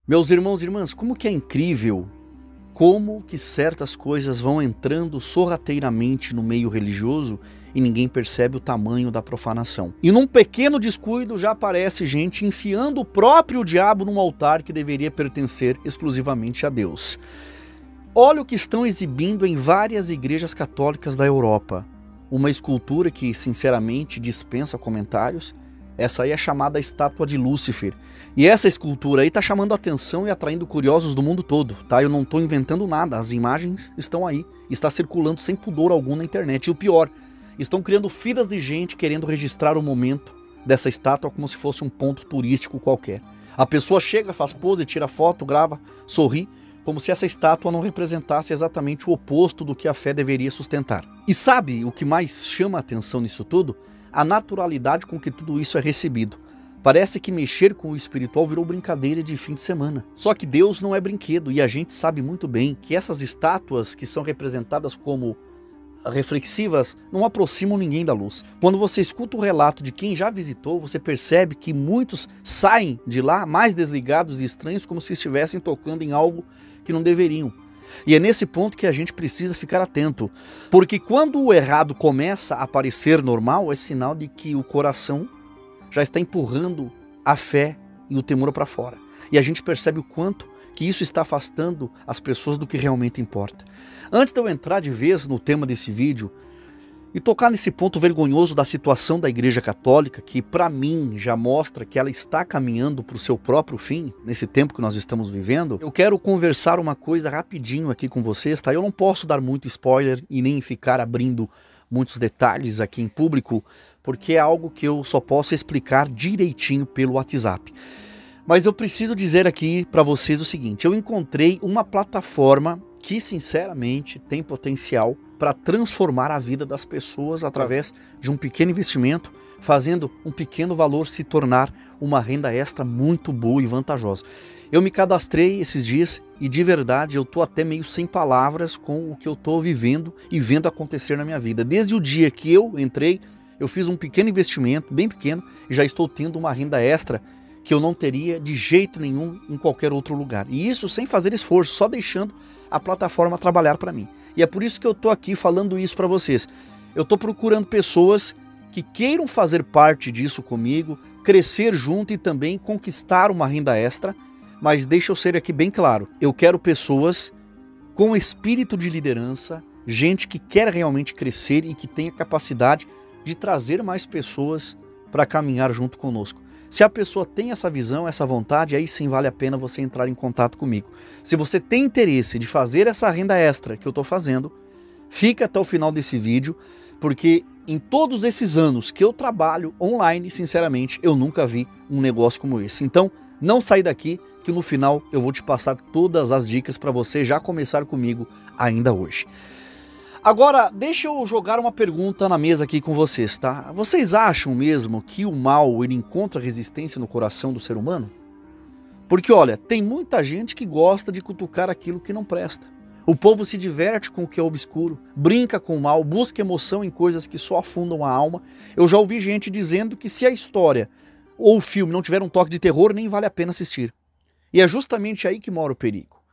Meus irmãos e irmãs, como que é incrível como que certas coisas vão entrando sorrateiramente no meio religioso e ninguém percebe o tamanho da profanação. E num pequeno descuido já aparece gente enfiando o próprio diabo num altar que deveria pertencer exclusivamente a Deus. Olha o que estão exibindo em várias igrejas católicas da Europa. Uma escultura que, sinceramente, dispensa comentários. Essa aí é chamada Estátua de Lúcifer. E essa escultura aí está chamando a atenção e atraindo curiosos do mundo todo, tá? Eu não estou inventando nada, as imagens estão aí. Está circulando sem pudor algum na internet. E o pior, estão criando filas de gente querendo registrar o momento dessa estátua como se fosse um ponto turístico qualquer. A pessoa chega, faz pose, tira foto, grava, sorri, como se essa estátua não representasse exatamente o oposto do que a fé deveria sustentar. E sabe o que mais chama a atenção nisso tudo? A naturalidade com que tudo isso é recebido. Parece que mexer com o espiritual virou brincadeira de fim de semana. Só que Deus não é brinquedo e a gente sabe muito bem que essas estátuas que são representadas como reflexivas não aproximam ninguém da luz. Quando você escuta o relato de quem já visitou, você percebe que muitos saem de lá mais desligados e estranhos, como se estivessem tocando em algo que não deveriam. E é nesse ponto que a gente precisa ficar atento, porque quando o errado começa a parecer normal, é sinal de que o coração já está empurrando a fé e o temor para fora. E a gente percebe o quanto que isso está afastando as pessoas do que realmente importa. Antes de eu entrar de vez no tema desse vídeo e tocar nesse ponto vergonhoso da situação da Igreja Católica, que para mim já mostra que ela está caminhando para o seu próprio fim, nesse tempo que nós estamos vivendo, eu quero conversar uma coisa rapidinho aqui com vocês, tá? Eu não posso dar muito spoiler e nem ficar abrindo muitos detalhes aqui em público, porque é algo que eu só posso explicar direitinho pelo WhatsApp. Mas eu preciso dizer aqui para vocês o seguinte, eu encontrei uma plataforma que sinceramente tem potencial para transformar a vida das pessoas através de um pequeno investimento, fazendo um pequeno valor se tornar uma renda extra muito boa e vantajosa. Eu me cadastrei esses dias e de verdade eu estou até meio sem palavras com o que eu estou vivendo e vendo acontecer na minha vida. Desde o dia que eu entrei, eu fiz um pequeno investimento, bem pequeno, e já estou tendo uma renda extra que eu não teria de jeito nenhum em qualquer outro lugar. E isso sem fazer esforço, só deixando a plataforma trabalhar para mim. E é por isso que eu estou aqui falando isso para vocês. Eu estou procurando pessoas que queiram fazer parte disso comigo, crescer junto e também conquistar uma renda extra, mas deixa eu ser aqui bem claro, eu quero pessoas com espírito de liderança, gente que quer realmente crescer e que tenha capacidade de trazer mais pessoas para caminhar junto conosco. Se a pessoa tem essa visão, essa vontade, aí sim vale a pena você entrar em contato comigo. Se você tem interesse de fazer essa renda extra que eu estou fazendo, fica até o final desse vídeo, porque em todos esses anos que eu trabalho online, sinceramente, eu nunca vi um negócio como esse. Então, não sai daqui, que no final eu vou te passar todas as dicas para você já começar comigo ainda hoje. Agora, deixa eu jogar uma pergunta na mesa aqui com vocês, tá? Vocês acham mesmo que o mal ele encontra resistência no coração do ser humano? Porque, olha, tem muita gente que gosta de cutucar aquilo que não presta. O povo se diverte com o que é obscuro, brinca com o mal, busca emoção em coisas que só afundam a alma. Eu já ouvi gente dizendo que se a história ou o filme não tiver um toque de terror, nem vale a pena assistir. E é justamente aí que mora o perigo.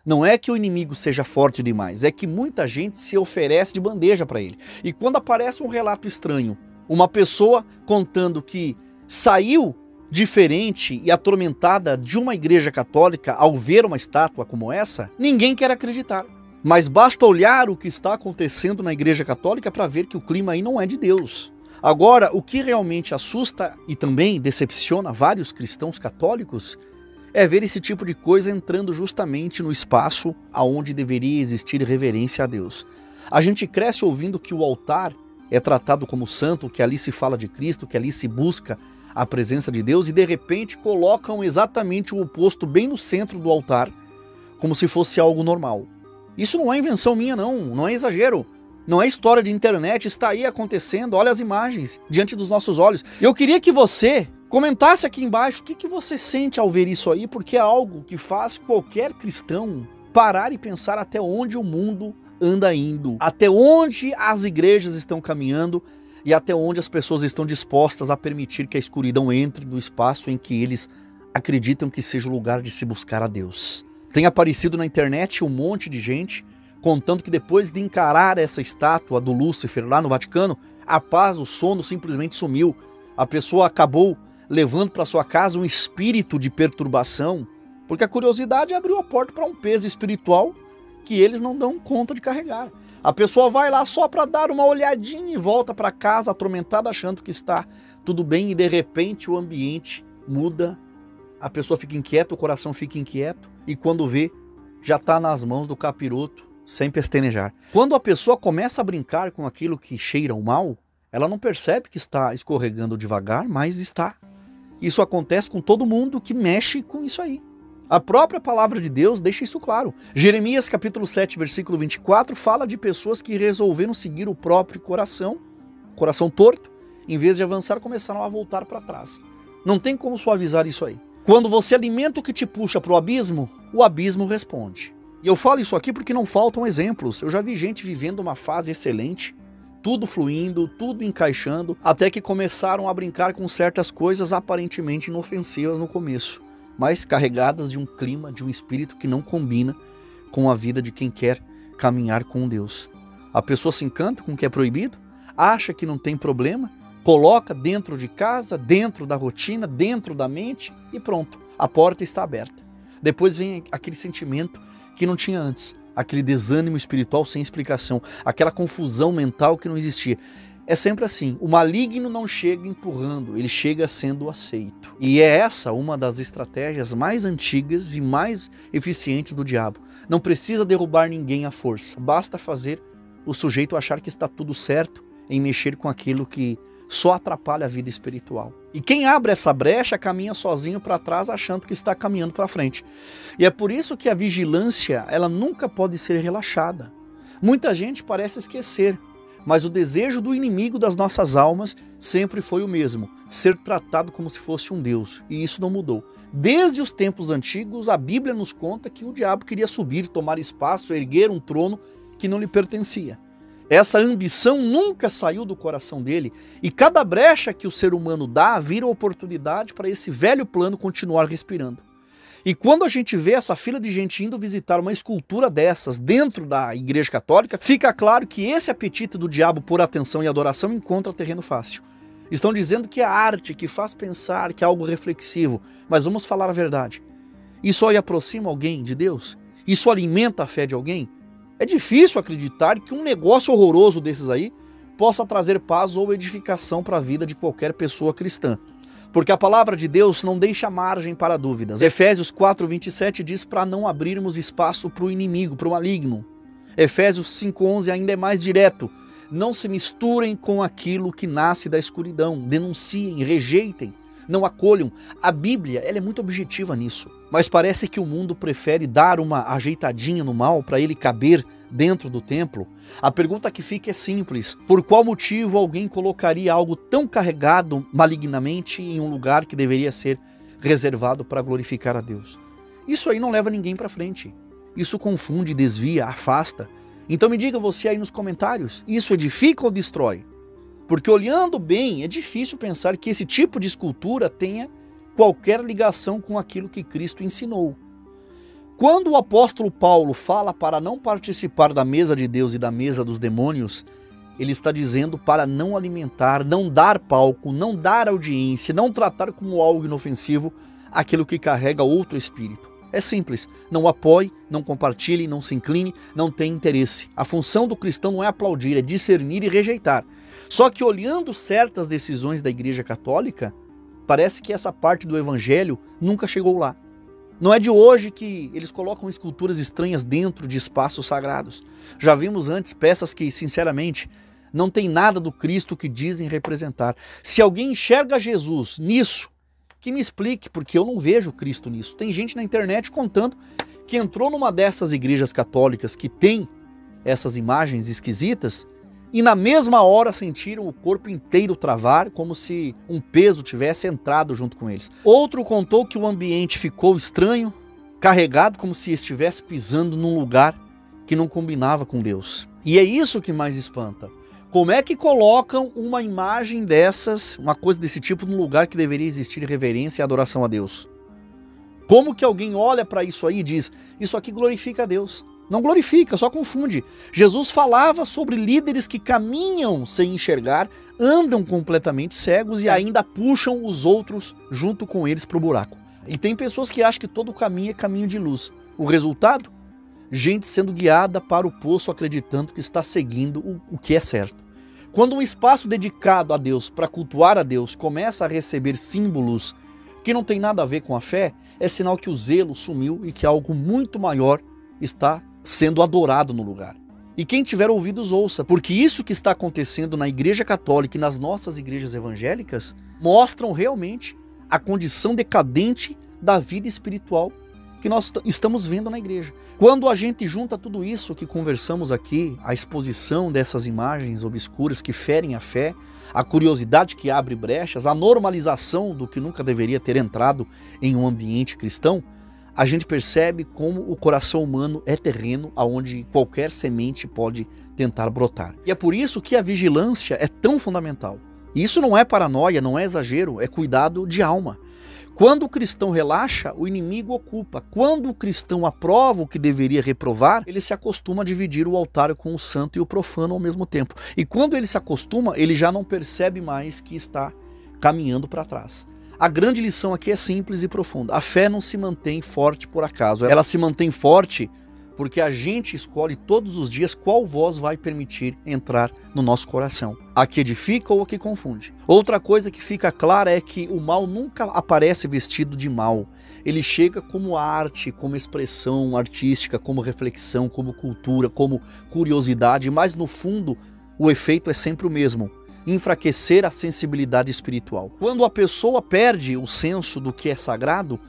Não é que o inimigo seja forte demais, é que muita gente se oferece de bandeja para ele. E quando aparece um relato estranho, uma pessoa contando que saiu diferente e atormentada de uma igreja católica ao ver uma estátua como essa, ninguém quer acreditar. Mas basta olhar o que está acontecendo na igreja católica para ver que o clima aí não é de Deus. Agora, o que realmente assusta e também decepciona vários cristãos católicos é ver esse tipo de coisa entrando justamente no espaço aonde deveria existir reverência a Deus. A gente cresce ouvindo que o altar é tratado como santo, que ali se fala de Cristo, que ali se busca a presença de Deus e de repente colocam exatamente o oposto bem no centro do altar, como se fosse algo normal. Isso não é invenção minha não é exagero. Não é história de internet, está aí acontecendo, olha as imagens diante dos nossos olhos. Eu queria que você comentasse aqui embaixo o que você sente ao ver isso aí, porque é algo que faz qualquer cristão parar e pensar até onde o mundo anda indo, até onde as igrejas estão caminhando e até onde as pessoas estão dispostas a permitir que a escuridão entre no espaço em que eles acreditam que seja o lugar de se buscar a Deus. Tem aparecido na internet um monte de gente contando que depois de encarar essa estátua do Lúcifer lá no Vaticano, a paz, o sono simplesmente sumiu. A pessoa acabou levando para sua casa um espírito de perturbação, porque a curiosidade abriu a porta para um peso espiritual que eles não dão conta de carregar. A pessoa vai lá só para dar uma olhadinha e volta para casa atormentada achando que está tudo bem e de repente o ambiente muda, a pessoa fica inquieta, o coração fica inquieto e quando vê já está nas mãos do capiroto sem pestanejar. Quando a pessoa começa a brincar com aquilo que cheira o mal, ela não percebe que está escorregando devagar, mas está. Isso acontece com todo mundo que mexe com isso aí. A própria palavra de Deus deixa isso claro. Jeremias capítulo 7, versículo 24, fala de pessoas que resolveram seguir o próprio coração torto, em vez de avançar, começaram a voltar para trás. Não tem como suavizar isso aí. Quando você alimenta o que te puxa para o abismo responde. E eu falo isso aqui porque não faltam exemplos. Eu já vi gente vivendo uma fase excelente, tudo fluindo, tudo encaixando, até que começaram a brincar com certas coisas aparentemente inofensivas no começo, mas carregadas de um clima, de um espírito que não combina com a vida de quem quer caminhar com Deus. A pessoa se encanta com o que é proibido, acha que não tem problema, coloca dentro de casa, dentro da rotina, dentro da mente e pronto, a porta está aberta. Depois vem aquele sentimento que não tinha antes. Aquele desânimo espiritual sem explicação, aquela confusão mental que não existia. É sempre assim, o maligno não chega empurrando, ele chega sendo aceito. E é essa uma das estratégias mais antigas e mais eficientes do diabo. Não precisa derrubar ninguém à força, basta fazer o sujeito achar que está tudo certo em mexer com aquilo que só atrapalha a vida espiritual. E quem abre essa brecha caminha sozinho para trás achando que está caminhando para frente. E é por isso que a vigilância, ela nunca pode ser relaxada. Muita gente parece esquecer, mas o desejo do inimigo das nossas almas sempre foi o mesmo, ser tratado como se fosse um Deus, e isso não mudou. Desde os tempos antigos, a Bíblia nos conta que o diabo queria subir, tomar espaço, erguer um trono que não lhe pertencia. Essa ambição nunca saiu do coração dele e cada brecha que o ser humano dá vira oportunidade para esse velho plano continuar respirando. E quando a gente vê essa fila de gente indo visitar uma escultura dessas dentro da Igreja Católica, fica claro que esse apetite do diabo por atenção e adoração encontra terreno fácil. Estão dizendo que é arte, que faz pensar, que é algo reflexivo, mas vamos falar a verdade. Isso aí aproxima alguém de Deus? Isso alimenta a fé de alguém? É difícil acreditar que um negócio horroroso desses aí possa trazer paz ou edificação para a vida de qualquer pessoa cristã. Porque a palavra de Deus não deixa margem para dúvidas. Efésios 4:27 diz para não abrirmos espaço para o inimigo, para o maligno. Efésios 5:11 ainda é mais direto. Não se misturem com aquilo que nasce da escuridão. Denunciem, rejeitem, não acolham. A Bíblia, ela é muito objetiva nisso. Mas parece que o mundo prefere dar uma ajeitadinha no mal para ele caber dentro do templo. A pergunta que fica é simples. Por qual motivo alguém colocaria algo tão carregado malignamente em um lugar que deveria ser reservado para glorificar a Deus? Isso aí não leva ninguém para frente. Isso confunde, desvia, afasta. Então me diga você aí nos comentários, isso edifica ou destrói? Porque olhando bem, é difícil pensar que esse tipo de escultura tenha qualquer ligação com aquilo que Cristo ensinou. Quando o apóstolo Paulo fala para não participar da mesa de Deus e da mesa dos demônios, ele está dizendo para não alimentar, não dar palco, não dar audiência, não tratar como algo inofensivo aquilo que carrega outro espírito. É simples, não apoie, não compartilhe, não se incline, não tem interesse. A função do cristão não é aplaudir, é discernir e rejeitar. Só que olhando certas decisões da Igreja Católica, parece que essa parte do Evangelho nunca chegou lá. Não é de hoje que eles colocam esculturas estranhas dentro de espaços sagrados. Já vimos antes peças que, sinceramente, não tem nada do Cristo que dizem representar. Se alguém enxerga Jesus nisso, que me explique, porque eu não vejo Cristo nisso. Tem gente na internet contando que entrou numa dessas igrejas católicas que tem essas imagens esquisitas e na mesma hora sentiram o corpo inteiro travar, como se um peso tivesse entrado junto com eles. Outro contou que o ambiente ficou estranho, carregado como se estivesse pisando num lugar que não combinava com Deus. E é isso que mais espanta. Como é que colocam uma imagem dessas, uma coisa desse tipo, num lugar que deveria existir reverência e adoração a Deus? Como que alguém olha para isso aí e diz, isso aqui glorifica a Deus? Não glorifica, só confunde. Jesus falava sobre líderes que caminham sem enxergar, andam completamente cegos e ainda puxam os outros junto com eles para o buraco. E tem pessoas que acham que todo caminho é caminho de luz. O resultado? Gente sendo guiada para o poço acreditando que está seguindo o que é certo. Quando um espaço dedicado a Deus, para cultuar a Deus, começa a receber símbolos que não tem nada a ver com a fé, é sinal que o zelo sumiu e que algo muito maior está sendo adorado no lugar. E quem tiver ouvidos ouça, porque isso que está acontecendo na Igreja Católica e nas nossas igrejas evangélicas mostram realmente a condição decadente da vida espiritual que nós estamos vendo na igreja. Quando a gente junta tudo isso que conversamos aqui, a exposição dessas imagens obscuras que ferem a fé, a curiosidade que abre brechas, a normalização do que nunca deveria ter entrado em um ambiente cristão, a gente percebe como o coração humano é terreno onde qualquer semente pode tentar brotar. E é por isso que a vigilância é tão fundamental. E isso não é paranoia, não é exagero, é cuidado de alma. Quando o cristão relaxa, o inimigo ocupa. Quando o cristão aprova o que deveria reprovar, ele se acostuma a dividir o altar com o santo e o profano ao mesmo tempo. E quando ele se acostuma, ele já não percebe mais que está caminhando para trás. A grande lição aqui é simples e profunda. A fé não se mantém forte por acaso. Ela se mantém forte porque a gente escolhe todos os dias qual voz vai permitir entrar no nosso coração. A que edifica ou a que confunde. Outra coisa que fica clara é que o mal nunca aparece vestido de mal. Ele chega como arte, como expressão artística, como reflexão, como cultura, como curiosidade, mas no fundo o efeito é sempre o mesmo. Enfraquecer a sensibilidade espiritual. Quando a pessoa perde o senso do que é sagrado,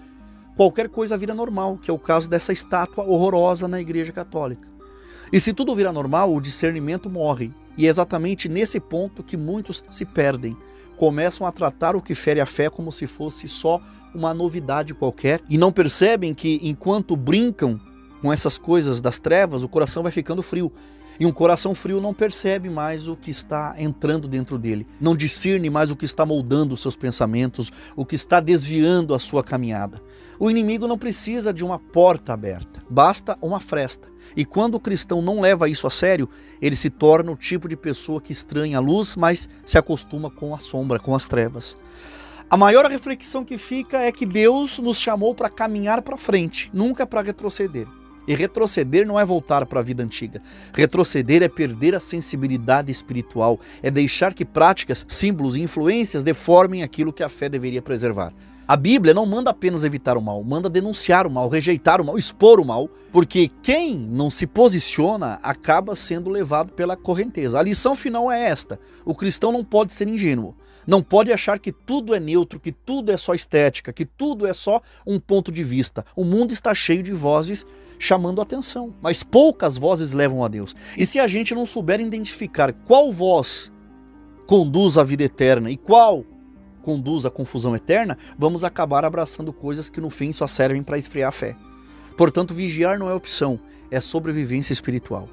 qualquer coisa vira normal, que é o caso dessa estátua horrorosa na Igreja Católica. E se tudo vira normal, o discernimento morre. E é exatamente nesse ponto que muitos se perdem. Começam a tratar o que fere a fé como se fosse só uma novidade qualquer e não percebem que enquanto brincam com essas coisas das trevas, o coração vai ficando frio. E um coração frio não percebe mais o que está entrando dentro dele. Não discerne mais o que está moldando os seus pensamentos, o que está desviando a sua caminhada. O inimigo não precisa de uma porta aberta, basta uma fresta. E quando o cristão não leva isso a sério, ele se torna o tipo de pessoa que estranha a luz, mas se acostuma com a sombra, com as trevas. A maior reflexão que fica é que Deus nos chamou para caminhar para frente, nunca para retroceder. E retroceder não é voltar para a vida antiga. Retroceder é perder a sensibilidade espiritual, é deixar que práticas, símbolos e influências deformem aquilo que a fé deveria preservar. A Bíblia não manda apenas evitar o mal, manda denunciar o mal, rejeitar o mal, expor o mal, porque quem não se posiciona acaba sendo levado pela correnteza. A lição final é esta: o cristão não pode ser ingênuo. Não pode achar que tudo é neutro, que tudo é só estética, que tudo é só um ponto de vista. O mundo está cheio de vozes chamando a atenção, mas poucas vozes levam a Deus. E se a gente não souber identificar qual voz conduz à vida eterna e qual conduz à confusão eterna, vamos acabar abraçando coisas que no fim só servem para esfriar a fé. Portanto, vigiar não é opção, é sobrevivência espiritual.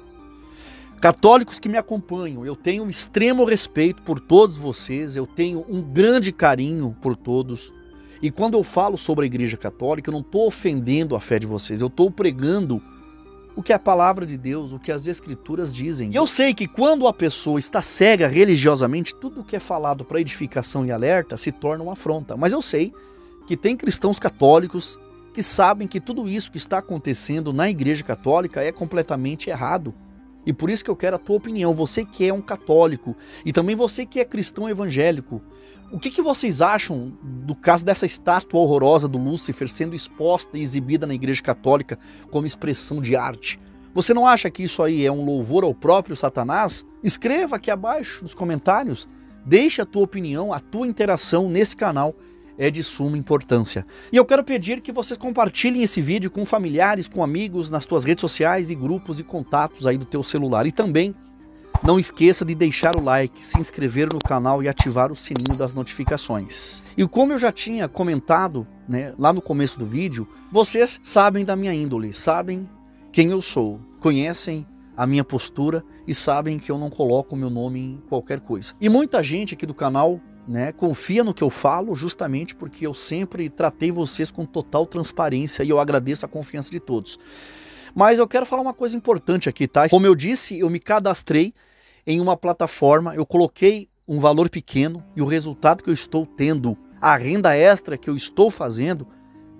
Católicos que me acompanham, eu tenho um extremo respeito por todos vocês, eu tenho um grande carinho por todos. E quando eu falo sobre a Igreja Católica, eu não estou ofendendo a fé de vocês, eu estou pregando o que a palavra de Deus, o que as Escrituras dizem. E eu sei que quando a pessoa está cega religiosamente, tudo que é falado para edificação e alerta se torna uma afronta. Mas eu sei que tem cristãos católicos que sabem que tudo isso que está acontecendo na Igreja Católica é completamente errado. E por isso que eu quero a tua opinião, você que é um católico e também você que é cristão evangélico. O que vocês acham do caso dessa estátua horrorosa do Lúcifer sendo exposta e exibida na Igreja Católica como expressão de arte? Você não acha que isso aí é um louvor ao próprio Satanás? Escreva aqui abaixo nos comentários, deixe a tua opinião, a tua interação nesse canal é de suma importância. E eu quero pedir que vocês compartilhem esse vídeo com familiares, com amigos, nas tuas redes sociais e grupos e contatos aí do teu celular. E também não esqueça de deixar o like, se inscrever no canal e ativar o sininho das notificações. E como eu já tinha comentado, lá no começo do vídeo, vocês sabem da minha índole, sabem quem eu sou, conhecem a minha postura e sabem que eu não coloco o meu nome em qualquer coisa. E muita gente aqui do canal né? Confia no que eu falo, justamente porque eu sempre tratei vocês com total transparência e eu agradeço a confiança de todos. Mas eu quero falar uma coisa importante aqui, tá? Como eu disse, eu me cadastrei em uma plataforma, eu coloquei um valor pequeno e o resultado que eu estou tendo, a renda extra que eu estou fazendo,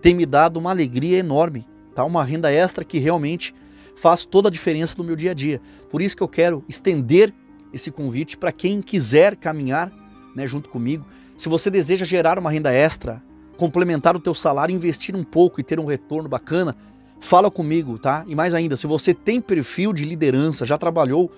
tem me dado uma alegria enorme, tá? Uma renda extra que realmente faz toda a diferença no meu dia a dia. Por isso que eu quero estender esse convite para quem quiser caminhar, né, junto comigo. Se você deseja gerar uma renda extra, complementar o teu salário, investir um pouco e ter um retorno bacana, fala comigo, tá? E mais ainda, se você tem perfil de liderança, já trabalhou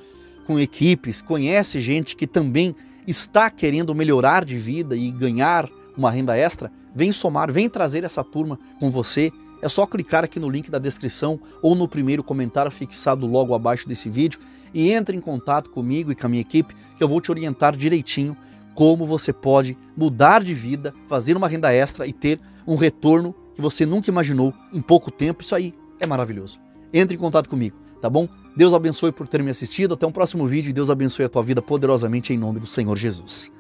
com equipes, conhece gente que também está querendo melhorar de vida e ganhar uma renda extra, vem somar, vem trazer essa turma com você. É só clicar aqui no link da descrição ou no primeiro comentário fixado logo abaixo desse vídeo e entre em contato comigo e com a minha equipe que eu vou te orientar direitinho como você pode mudar de vida, fazer uma renda extra e ter um retorno que você nunca imaginou em pouco tempo. Isso aí é maravilhoso. Entre em contato comigo, tá bom? Deus abençoe por ter me assistido. Até um próximo vídeo e Deus abençoe a tua vida poderosamente em nome do Senhor Jesus.